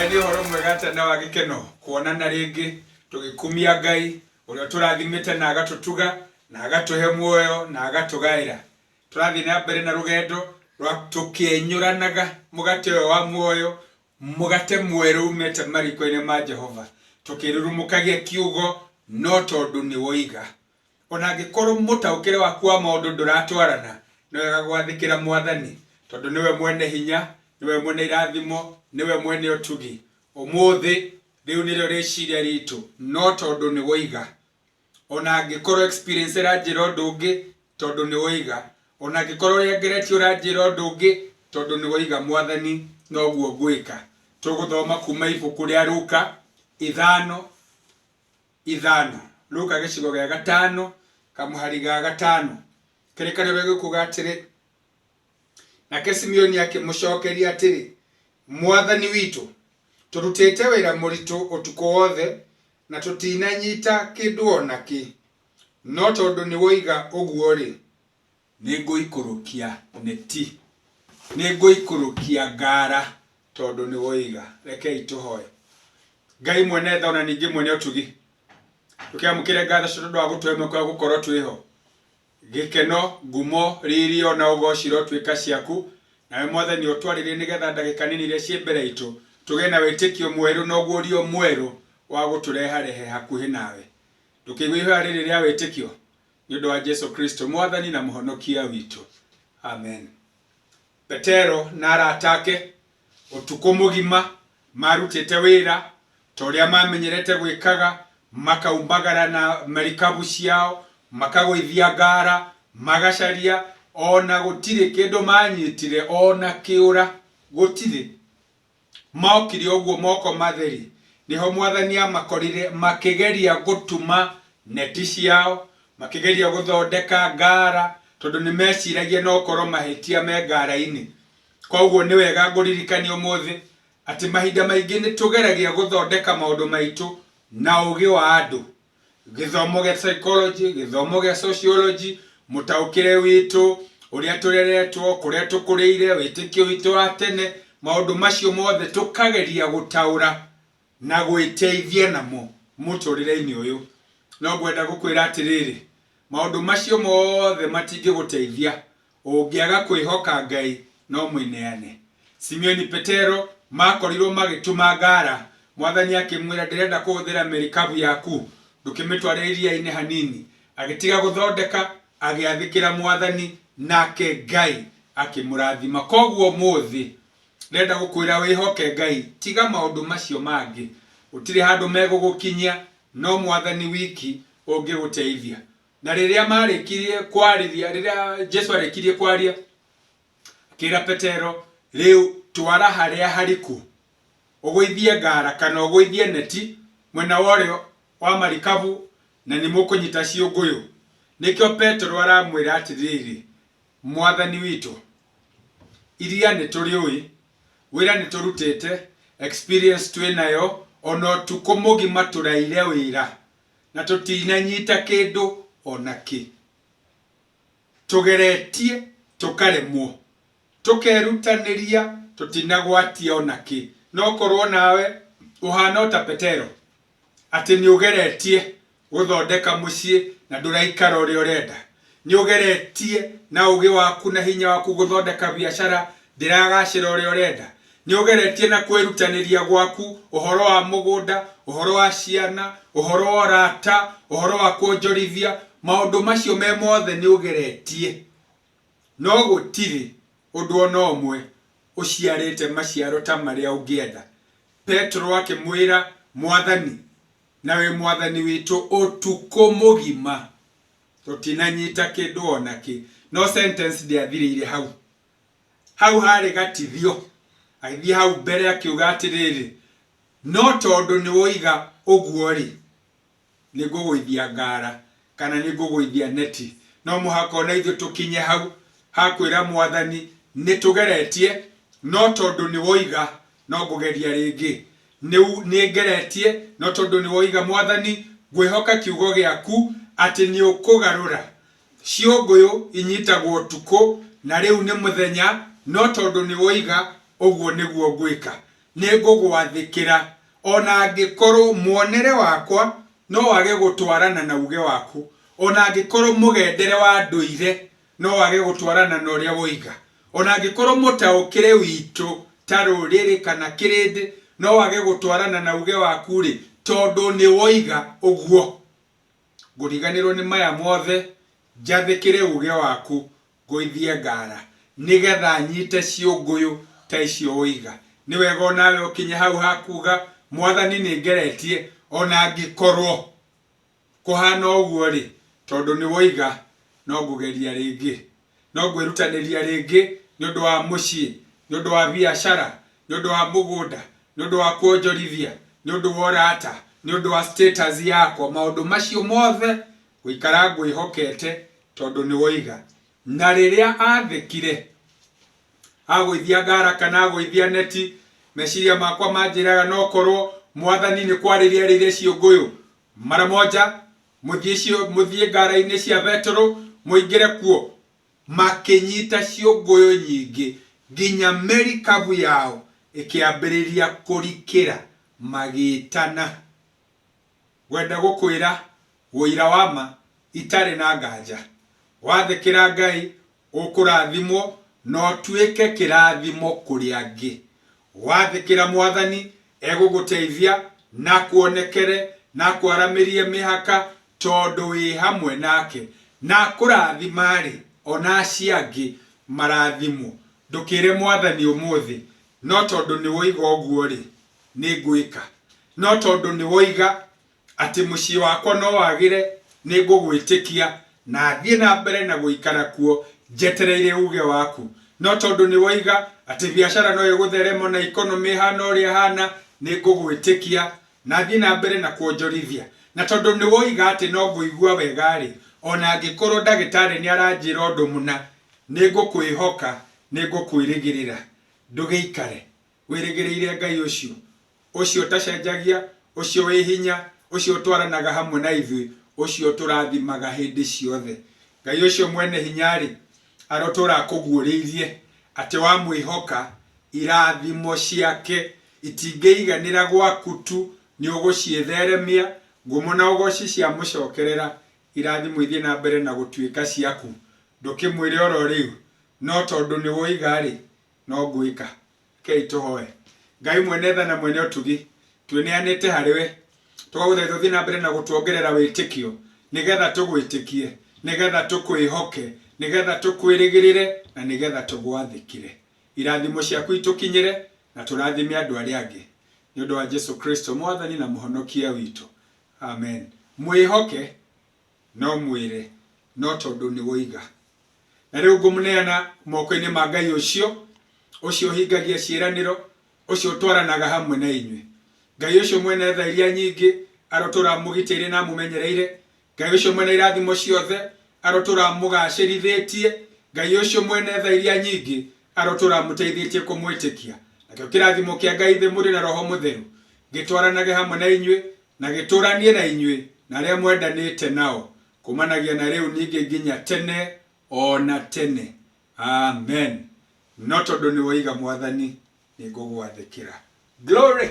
Nĩ horo mwega tena wa gĩkeno kuonana rĩngĩ tũgĩkumia Ngai ũrĩa tũrathimĩte na agatutuga na agatũhe muoyo na agatũgaĩra. Tũrathiĩ na mbere na rũgendo rwa tũkĩenyũranaga mũgate ũyũ wa muoyo, mũgate mwerũ umĩte mariko-inĩ ma Jehova, tũkĩrurumũkagia kiugo no tondũ nĩ woiga. Ona angĩkorwo mũtaũkĩre waku wa maũndũ ndũratwarana, nĩ wega gwathĩkĩra Mwathani tondũ niwe mwene hinya, niwe mwene irathimo, niwe mwene ũtugi. Ũmũthĩ rĩu nĩrĩo rĩciria ritũ no tondũ nĩ woiga. Ona angĩkorwo experience ĩranjĩra ũndũ ũngĩ tondũ nĩ woiga. Ona angĩkorwo ũrĩa ngeretie ũranjĩra ũndũ ũngĩ tondũ nĩ woiga, Mwathani noguo ngwĩka. Tũgũthoma kuma ibuku rĩa Luka 5:5. Luka gĩcigo gĩa 5 kamũhari ga 5. Kĩrĩkanĩro gĩkuuga atĩrĩ, nake Simeoni akĩmũcokeria atĩrĩ, Mwathani witũ, tũrutĩte wĩra mũritũ ũtukũ wothe na tũtinanyita kĩndũ ona kĩ, no tondũ nĩ woiga ũguo rĩ, nĩngũikũrũkia neti, nĩngũikũrũkia ngara tondũ nĩ woiga. Rekei tũhoe. Ngai mwene tha ona ningĩ mwene ũtugi, tũkĩamũkĩre ngatho ciothe tondũ wa gũtũhe mweke wa gũkorwo twĩho. Gĩkeno, ngumo, riri ona ũgociro tuĩka ciaku, nawe Mwathani ũtwarĩrie nĩgetha ndagĩka nini iria ciĩ mbere itũ tũgĩe na wĩtĩkio mwerũ na ũguũrio mwerũ wa gũtũreharehe hakuhĩ nawe. Tũkĩigua ihoya rĩrĩ rĩa wĩtĩkio nĩ ũndũ wa Jesu Kristo Mwathani na mũhonokia witũ. Amen. Petero na arata ake ũtukũ mũgima marutĩte wĩra ta ũrĩa mamenyerete gwĩkaga, makaumagara na marikabu ciao, makagũithia ngara, magacaria, ona gũtirĩ kĩndũ manyitire, ona kĩũra gũtirĩ. Mokire ũguo moko matheri, niho Mwathani amakorire makĩgeria gũtuma neti ciao, makĩgeria gũthondeka ngara tondũ nĩ meciragia no korwo mahĩtia me ngara-inĩ. Koguo nĩ wega ngũririkanie ũmũthĩ atĩ mahinda maingĩ nĩ tũgeragia gũthondeka maũndũ maitũ na ũũgĩ wa andũ. Gĩthomo gĩa psychology, gĩthomo gĩa sociology, mũtaũkĩre witũ, ũrĩa tũreretwo, kũrĩa tũkũrĩire, wĩtĩkio witũ wa tene, maũndũ macio mothe tũkageria gũtaũra na gwĩteithia namo mũtũrĩre-inĩ ũyũ. No ngwenda gũkwĩra atĩrĩrĩ, maũndũ macio mothe matingĩgũteithia ũngĩaga kwĩhoka Ngai no mwĩneane. Simeoni Petero makorirwo magĩtuma ngara, Mwathani akĩmwĩra ndĩrenda kũhũthĩra merikabu yaku, ndũkĩmĩtware iria-inĩ hanini. Agĩtiga gũthondeka, agĩathĩkĩra Mwathani, nake Ngai akĩmũrathima. Koguo ũmũthĩ ndĩrenda gũkwĩra wĩhoke Ngai, tiga maũndũ macio mangĩ, gũtirĩ handũ megũgũkinyia, no Mwathani wiki ũngĩgũteithia. Na rĩrĩa marĩkirie kwarĩria, rĩrĩa Jesu arĩkirie kwaria, akĩra Petero, rĩu twara harĩa hariku, ũgũithie ngara kana ũgũithie neti mwena worĩo wa marikabu na nĩ mũkũnyita ciũngũyũ. Nĩkĩo Petero aramwĩra atĩrĩrĩ, Mwathani witũ, iria nĩ tũrĩũĩ, wĩra nĩ tũrutĩte, experience twĩnayo, ona ũtukũ mũgima tũraire wĩra na tũtinanyita kĩndũ ona kĩ. Tũgeretie tũkaremwo, tũkerutanĩria tũtinagwatia ona kĩ. No korwo nawe ũhana ta Petero atĩ nĩ ũgeretie gũthondeka mũciĩ na ndũraikara ũrĩa ũrenda, nĩ ũgeretie na ũũgĩ waku na hinya waku gũthondeka biacara ndĩragacĩra ũrĩa ũrenda, nĩ ũgeretie na kwĩrutanĩria gwaku ũhoro wa mũgũnda, ũhoro wa ciana, ũhoro wa ũrata, ũhoro wa kwonjorithia, maũndũ macio me mothe nĩ ũgeretie, no gũtirĩ ũndũ ona ũmwe ũciarĩte maciaro ta marĩa ũngĩenda. Petero akĩmwĩra, Mwathani, nawe Mwathani witũ, ũtukũ mũgima tũtinanyita kĩndũ ona kĩ. No sentence ndĩathirĩire hau. Hau harĩ gatithio. Agĩthiĩ hau mbere akiuga atĩrĩrĩ, no tondũ nĩ woiga ũguo rĩ, nĩ ngũgũithia ngara kana nĩ ngũgũithia neti. No mũhaka ona ithuĩ tũkinye hau hakwĩra Mwathani, nĩ tũgeretie, no tondũ nĩ woiga no ngũgeria rĩngĩ. Nĩ ngeretie, no tondũ nĩ woiga Mwathani, ngwĩhoka kiugo gĩaku atĩ nĩ ũkũgarũra ciũngũyũ inyitagwo ũtukũ na rĩu nĩ mũthenya, no tondũ nĩ woiga ũguo nĩguo ngwĩka. nĩngũgwathĩkĩra ona angĩkorwo muonere wakwa no wage gũtwarana na uge waku, ona angĩkorwo mũgendere wa ndũire no wage gũtwarana na ũrĩa woiga, ona angĩkorwo mũtaũkĩre witũ ta rũrĩrĩ kana kĩrĩndĩ no wage gũtwarana na uge waku rĩ, tondũ nĩ woiga ũguo. Ngũriganĩrwo nĩ maya mothe, njathĩkĩre uge waku, ngũithie ngara nĩgetha nyite ciũngũyũ ta icio woiga. Nĩ wega onawe ũkinye hau hakuga Mwathani nĩngeretie ona angĩkorwo kũhana ũguo rĩ, tondũ nĩ woiga no ngũgeria rĩngĩ, no ngwĩrutanĩria rĩngĩ nĩ ũndũ wa mũciĩ, nĩ ũndũ wa biacara, nĩ ũndũ wa mũgũnda, nĩ ũndũ wa kuonjorithia, nĩ ũndũ wa ũrata, nĩ ũndũ wa status yakwa. Maũndũ macio mothe gũikara ngwĩhokete tondũ nĩ woiga. Na rĩrĩa athĩkire agũithia ngara kana agũithia neti, meciria makwa manjĩraga no korwo Mwathani nĩ kwarĩria rĩrĩa ciũngũyũ mara moja mũthiĩ ngara-inĩ cia Petero mũingĩre kuo. Makĩnyita ciũngũyũ nyingĩ nginya merikabu yao ĩkĩambĩrĩria kũrikĩra magĩtana. Ngwenda gũkwĩra ũira wa ma itarĩ na nganja, wathĩkĩra Ngai ũkũrathimwo na ũtuĩke kĩrathimo kũrĩ angĩ. Wathĩkĩra Mwathani egũgũteithia na kuonekere na kwaramĩrie mĩhaka tondũ wĩ hamwe nake, na kũrathima rĩ ona acio angĩ marathimwo. Ndũkĩre Mwathani ũmũthĩ no tondũ nĩ woiga ũguo rĩ nĩ ngwĩka, no tondũ nĩ woiga atĩ mũciĩ wakwa no wagĩre nĩ ngũgwĩtĩkia na thiĩ na mbere na gũikara kuo njetereire uge waku, no tondũ nĩ woiga atĩ biacara no ĩgũtherema na economy hana ũrĩa hana nĩ ngũgwĩtĩkia na thiĩ na mbere na kuonjorithia, na tondũ nĩ woiga atĩ no ngũigua wega rĩ ona angĩkorwo ndagĩtarĩ nĩ aranjĩra ũndũ mũna nĩ ngũkwĩhoka, nĩ ngũkwĩrĩgĩrĩra. Ndũgĩikare wĩrĩgĩrĩire Ngai ũcio ũtacenjagia, ũcio wĩ hinya, ũcio twaranaga hamwe na ithuĩ, ũcio tũrathimaga hĩndĩ ciothe. Ngai ũcio mwene hinya rĩ arotũra akũguũrĩirie atĩ wa mwĩhoka irathimo ciake itingĩiganĩra gwaku tu, nĩ ũgũciĩtheremia ngumo na ũgoci cia mũcokerera, irathimo ithiĩ na mbere na gũtuĩka ciaku. Ndũkĩmwĩre oro rĩu no tondũ nĩ woiga rĩ no ngwĩka. Kei tũhoe. Ngai mwene tha na mwene ũtugi, twĩneanĩte harĩwe, tũgagũthaitha ũthiĩ na mbere na gũtuongerera wĩtĩkio nĩgetha tũgwĩtĩkie, nĩgetha tũkwĩhoke, nĩgetha tũkwĩrĩgĩrĩre na nĩgetha tũgwathĩkĩre. Irathimo ciaku itũkinyĩre na tũrathime andũ arĩa angĩ nĩ ũndũ wa Jesu Kristo Mwathani na Mũhonokia witũ. Amen. Mwĩhoke no mwĩre no tondũ nĩ woiga. Na rĩu ngũmũneana moko-inĩ ma Ngai ũcio hingagia ciĩranĩro, ũcio twaranaga hamwe na inyuĩ. Ngai ũcio mwene tha iria nyingĩ arotũra mũgitĩire na mũmenyereire. Ngai ũcio mwene irathimo ciothe arotũra mũgacĩrithĩtie. Ngai ũcio mwene tha iria nyingĩ arotũra mũteithĩtie kũmwĩtĩkia. Nakĩo kĩrathimo kĩa Ngai thĩ mũrĩ na Roho Mũtheru gĩtwaranage hamwe na inyuĩ na gĩtũranie na inyuĩ na arĩa mwendanĩte nao kumanagia na rĩu ningĩ nginya tene ona tene. Amen. No tondũ nĩ woiga Mwathani nĩ ngũgwathĩkĩra. Glory.